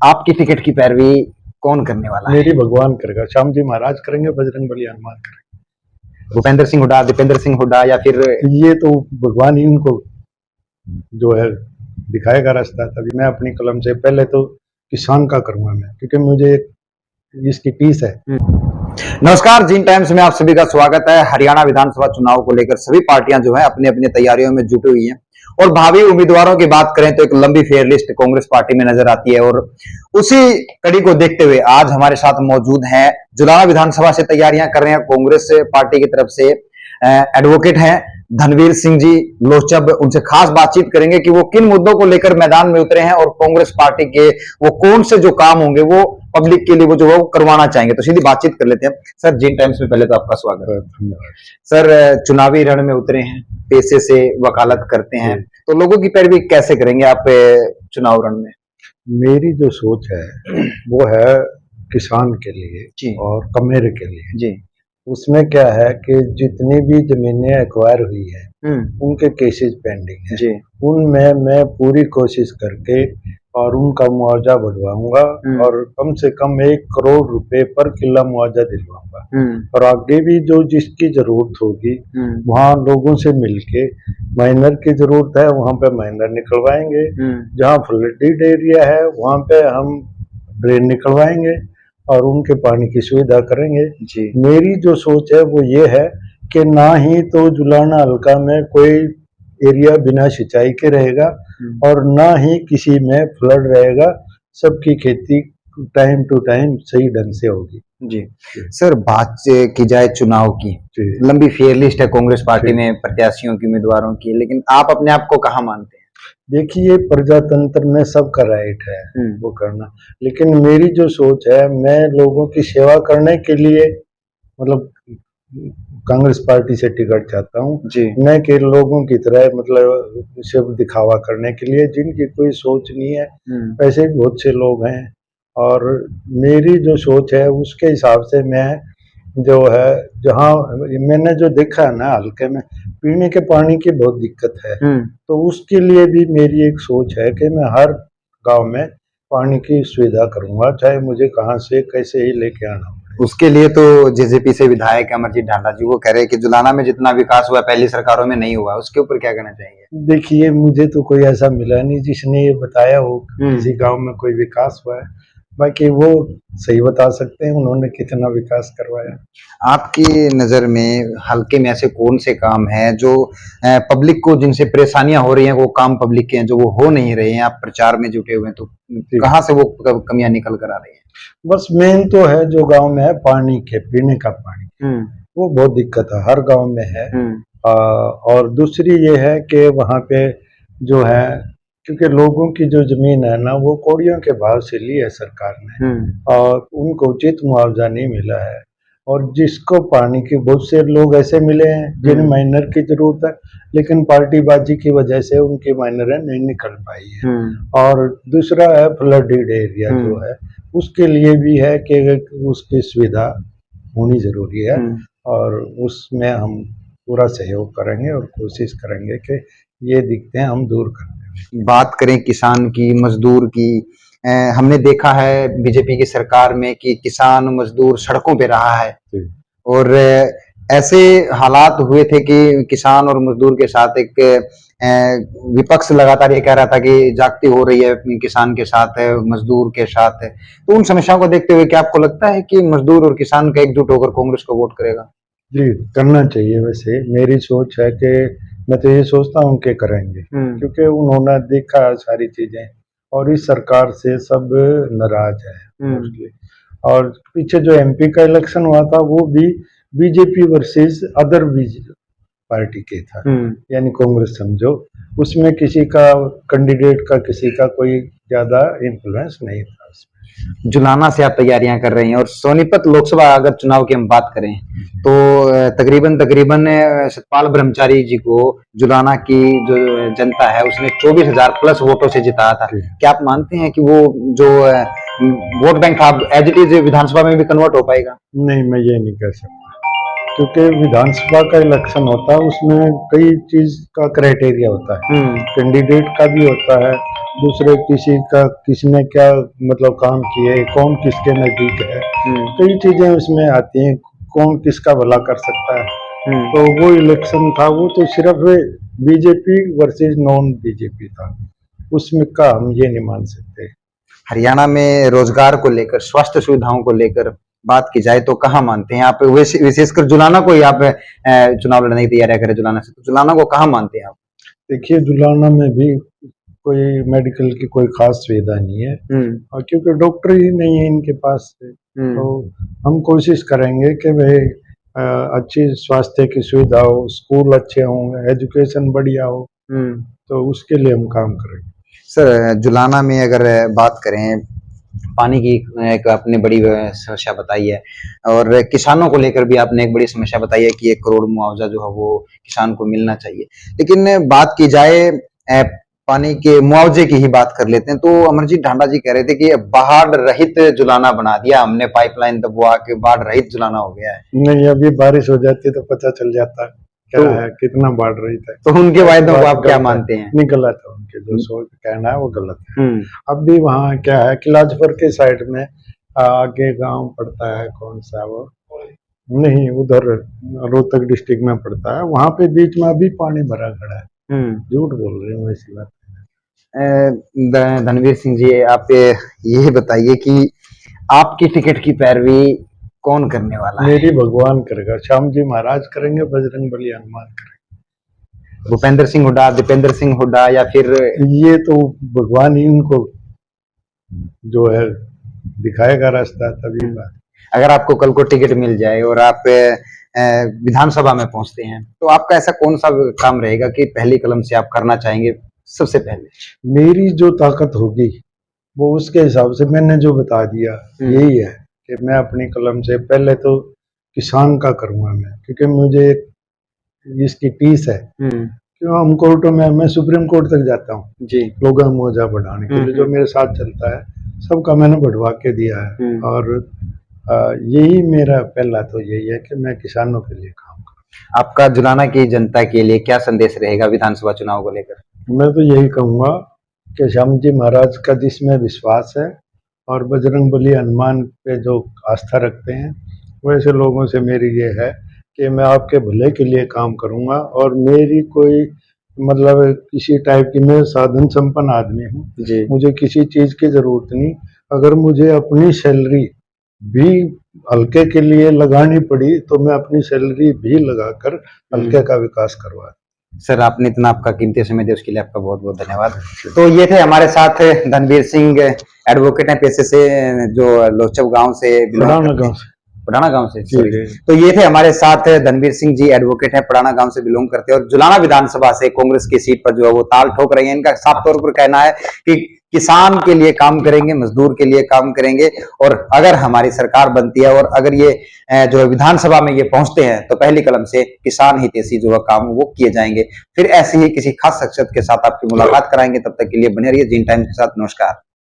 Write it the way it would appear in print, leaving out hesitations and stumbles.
आपकी टिकट की पैरवी कौन करने वाला है? मेरी भगवान करेगा, श्याम जी महाराज करेंगे, बजरंगबली हनुमान करेंगे। भूपेंद्र सिंह हुड्डा, दीपेंद्र सिंह हुड्डा या फिर ये तो भगवान ही उनको जो है दिखाएगा रास्ता। तभी मैं अपनी कलम से पहले तो किसान का करूंगा मैं, क्योंकि मुझे इसकी टीस है। नमस्कार, जीन टाइम्स में आप सभी का स्वागत है। हरियाणा विधानसभा चुनाव को लेकर सभी पार्टियां जो है अपनी अपनी तैयारियों में जुटी हुई हैं और भावी उम्मीदवारों की बात करें तो एक लंबी फेयर लिस्ट कांग्रेस पार्टी में नजर आती है। और उसी कड़ी को देखते हुए आज हमारे साथ मौजूद हैं, जुलाना विधानसभा से तैयारियां कर रहे हैं कांग्रेस पार्टी की तरफ से एडवोकेट हैं धनवीर सिंह जी लोचब। उनसे खास बातचीत करेंगे कि वो किन मुद्दों को लेकर मैदान में उतरे हैं और कांग्रेस पार्टी के वो कौन से जो काम होंगे वो पब्लिक के लिए वो जो वो करवाना चाहेंगे। तो सीधी बातचीत कर लेते हैं। सर, जीन टाइम्स में पहले तो आपका स्वागत है। सर, चुनावी रण में उतरे हैं, पैसे से वकालत करते हैं, तो लोगों की पैरवी कैसे करेंगे आप चुनाव रण में? मेरी जो सोच है वो है किसान के लिए और कमेरे के लिए जी। उसमें क्या है कि जितनी भी जमीनें एक्वायर हुई है उनके केसेस पेंडिंग है जी। उनमें मैं पूरी कोशिश करके और उनका मुआवजा बढ़वाऊंगा और कम से कम 1 करोड़ रुपए पर किला मुआवजा दिलवाऊंगा। और आगे भी जो जिसकी जरूरत होगी वहाँ लोगों से मिलके माइनर की जरूरत है वहाँ पे माइनर निकलवाएंगे, जहाँ फ्लडेड एरिया है वहाँ पे हम ड्रेन निकलवाएंगे और उनके पानी की सुविधा करेंगे जी। मेरी जो सोच है वो ये है कि ना ही तो जुलाना हल्का में कोई एरिया बिना सिंचाई के रहेगा और ना ही किसी में फ्लड रहेगा। सबकी खेती टाइम टू टाइम सही ढंग से होगी जी। सर, बात की जाए चुनाव की, लंबी फेयर लिस्ट है कांग्रेस पार्टी में प्रत्याशियों की, उम्मीदवारों की, लेकिन आप अपने आप को कहाँ मानते हैं? देखिए, प्रजातंत्र में सबका राइट है वो करना, लेकिन मेरी जो सोच है मैं लोगों की सेवा करने के लिए मतलब कांग्रेस पार्टी से टिकट चाहता हूँ, न कि लोगों की तरह मतलब सिर्फ दिखावा करने के लिए जिनकी कोई सोच नहीं है। ऐसे बहुत से लोग हैं और मेरी जो सोच है उसके हिसाब से मैं जो है, जहाँ मैंने जो देखा है ना हल्के में पीने के पानी की बहुत दिक्कत है, तो उसके लिए भी मेरी एक सोच है कि मैं हर गांव में पानी की सुविधा करूंगा, चाहे मुझे कहां से कैसे ही लेके आना। उसके लिए तो जेजेपी से विधायक अमरजीत ढांडा जी वो कह रहे हैं कि जुलाना में जितना विकास हुआ पहली सरकारों में नहीं हुआ, उसके ऊपर क्या कहना चाहिए? देखिए, मुझे तो कोई ऐसा मिला नहीं जिसने ये बताया हो किसी गाँव में कोई विकास हुआ है। बाकी वो सही बता सकते हैं उन्होंने कितना विकास करवाया। आपकी नजर में हल्के में ऐसे कौन से काम हैं जो पब्लिक को जिनसे परेशानियां हो रही हैं, वो काम पब्लिक के हैं जो वो हो नहीं रहे हैं? आप प्रचार में जुटे हुए हैं तो कहाँ से वो कमियां निकल कर आ रही हैं? बस मेन तो है जो गांव में है पानी के पीने का पानी, वो बहुत दिक्कत है, हर गांव में है। और दूसरी ये है कि वहाँ पे जो है, क्योंकि लोगों की जो जमीन है ना वो कौड़ियों के भाव से ली है सरकार ने और उनको उचित मुआवजा नहीं मिला है। और जिसको पानी की, बहुत से लोग ऐसे मिले हैं जिन्हें माइनर की जरूरत है लेकिन पार्टीबाजी की वजह से उनकी माइनरें नहीं निकल पाई है। और दूसरा है फ्लडेड एरिया जो है, उसके लिए भी है कि उसकी सुविधा होनी जरूरी है और उसमें हम पूरा सहयोग करेंगे और कोशिश करेंगे कि ये दिक्कतें हम दूर करें। बात करें किसान की, मजदूर की, हमने देखा है बीजेपी की सरकार में कि किसान मजदूर सड़कों पे रहा है और ऐसे हालात हुए थे कि किसान और मजदूर के साथ एक विपक्ष लगातार ये कह रहा था कि जागती हो रही है किसान के साथ है, मजदूर के साथ है। तो उन समस्याओं को देखते हुए क्या आपको लगता है कि मजदूर और किसान का एकजुट होकर कांग्रेस को वोट करेगा? जी, करना चाहिए। वैसे मेरी सोच है कि मैं तो ये सोचता हूँ कि करेंगे, क्योंकि उन्होंने देखा सारी चीजें और इस सरकार से सब नाराज है। और पीछे जो एमपी का इलेक्शन हुआ था वो भी बीजेपी वर्सेस अदर पार्टी के था, यानी कांग्रेस समझो, उसमें किसी का कैंडिडेट का किसी का कोई ज्यादा इन्फ्लुएंस नहीं था। जुलाना से आप तैयारियां कर रहे हैं और सोनीपत लोकसभा अगर चुनाव की हम बात करें तो तकरीबन सतपाल ब्रह्मचारी जी को जुलाना की जो जनता है उसने 24,000 प्लस वोटों से जिताया था। क्या आप मानते हैं कि वो जो वोट बैंक आप एज इट इज विधानसभा में भी कन्वर्ट हो पाएगा? नहीं, मैं ये नहीं कह सकता। क्योंकि विधानसभा का इलेक्शन होता है, उसमें कई चीज का क्राइटेरिया होता है, कैंडिडेट का भी होता है, दूसरे किसी का किसने क्या मतलब काम किए, कौन किसके नजदीक है, कई चीजें उसमें आती हैं, कौन किसका भला कर सकता है। तो वो इलेक्शन था, वो तो सिर्फ बीजेपी वर्सेस नॉन बीजेपी था, उसमें का हम ये नहीं मान सकते। हरियाणा में रोजगार को लेकर, स्वास्थ्य सुविधाओं को लेकर बात की जाए तो कहाँ मानते हैं आप, विशेषकर जुलाना को ही आप चुनाव लड़ने की तैयारियां करें जुलाना से, तो जुलाना को कहाँ मानते हैं आप? देखिए, जुलाना में भी कोई मेडिकल की कोई खास सुविधा नहीं है, और क्योंकि डॉक्टर ही नहीं है इनके पास से, तो हम कोशिश करेंगे कि भाई अच्छी स्वास्थ्य की सुविधा हो, स्कूल अच्छे हों, एजुकेशन बढ़िया हो, तो उसके लिए हम काम करेंगे। सर, जुलाना में अगर बात करें, पानी की एक आपने बड़ी समस्या बताई है, और किसानों को लेकर भी आपने एक बड़ी समस्या बताई है कि 1 करोड़ मुआवजा जो है वो किसान को मिलना चाहिए। लेकिन बात की जाए पानी के मुआवजे की ही बात कर लेते हैं, तो अमरजीत ढांडा जी कह रहे थे कि बाढ़ रहित जुलाना बना दिया हमने, पाइपलाइन दबवा के बाढ़ रहित जुलाना हो गया है। नहीं, अभी बारिश हो जाती है तो पता चल जाता है क्या है, कितना बाढ़ रही था। तो उनके वायदों को आप क्या मानते हैं? नहीं, गलत है, उनके जो सोच कहना है वो गलत है। अब भी वहाँ क्या है कि लाजपुर के साइड में आगे गांव पड़ता है, कौन सा वो, नहीं उधर रोहतक डिस्ट्रिक्ट में पड़ता है, वहाँ पे बीच में अभी पानी भरा खड़ा है। झूठ बोल रहे हूँ, ऐसी बात। धनवीर सिंह जी, आप ये बताइए कि आपकी टिकट की पैरवी कौन करने वाला है? मेरी भगवान करेगा, श्याम जी महाराज करेंगे, बजरंग बली हनुमान करेंगे। भूपेंद्र सिंह हुड्डा, दीपेंद्र सिंह हुड्डा, या फिर ये तो भगवान ही उनको जो है दिखाएगा रास्ता, तभी बात। अगर आपको कल को टिकट मिल जाए और आप विधानसभा में पहुंचते हैं, तो आपका ऐसा कौन सा काम रहेगा कि पहली कलम से आप करना चाहेंगे सबसे पहले? मेरी जो ताकत होगी वो उसके हिसाब से मैंने जो बता दिया, यही है कि मैं अपनी कलम से पहले तो किसान का करूंगा मैं, क्योंकि मुझे इसकी टीस है। क्यों हम कोर्टों में, मैं सुप्रीम कोर्ट तक जाता हूँ जी, लोगों का मुआवजा बढ़ाने के लिए, जो मेरे साथ चलता है सबका मैंने बढ़वा के दिया है, और यही मेरा पहला तो यही है कि मैं किसानों के लिए काम करूँ। आपका जुलाना की जनता के लिए क्या संदेश रहेगा विधानसभा चुनाव को लेकर? मैं तो यही कहूँगा कि श्याम जी महाराज का जिसमें विश्वास है और बजरंग बली हनुमान पे जो आस्था रखते हैं, वैसे लोगों से मेरी ये है कि मैं आपके भले के लिए काम करूँगा, और मेरी कोई मतलब किसी टाइप की, मैं साधन संपन्न आदमी हूँ, मुझे किसी चीज़ की ज़रूरत नहीं। अगर मुझे अपनी सैलरी भी हल्के के लिए लगानी पड़ी तो मैं अपनी सैलरी भी लगाकर हल्के का विकास करवा। सर, आपने इतना आपका कीमती समय दिया, उसके लिए आपका बहुत बहुत धन्यवाद। तो ये थे हमारे साथ धनवीर सिंह, एडवोकेट हैं पेशे से, जो लोचब गांव से, पुराना गांव से तो ये थे हमारे साथ धनवीर सिंह जी, एडवोकेट हैं, पुराना गांव से बिलोंग करते हैं, और जुलाना विधानसभा से कांग्रेस की सीट पर जो है वो ताल ठोक रही है। इनका साफ तौर पर कहना है कि किसान के लिए काम करेंगे, मजदूर के लिए काम करेंगे, और अगर हमारी सरकार बनती है और अगर ये जो है विधानसभा में ये पहुंचते हैं, तो पहली कलम से किसान हितैषी जो है काम वो किए जाएंगे। फिर ऐसे ही किसी खास शख्सियत के साथ आपकी मुलाकात कराएंगे, तब तक के लिए बने रहिए जिन टाइम्स के साथ। नमस्कार।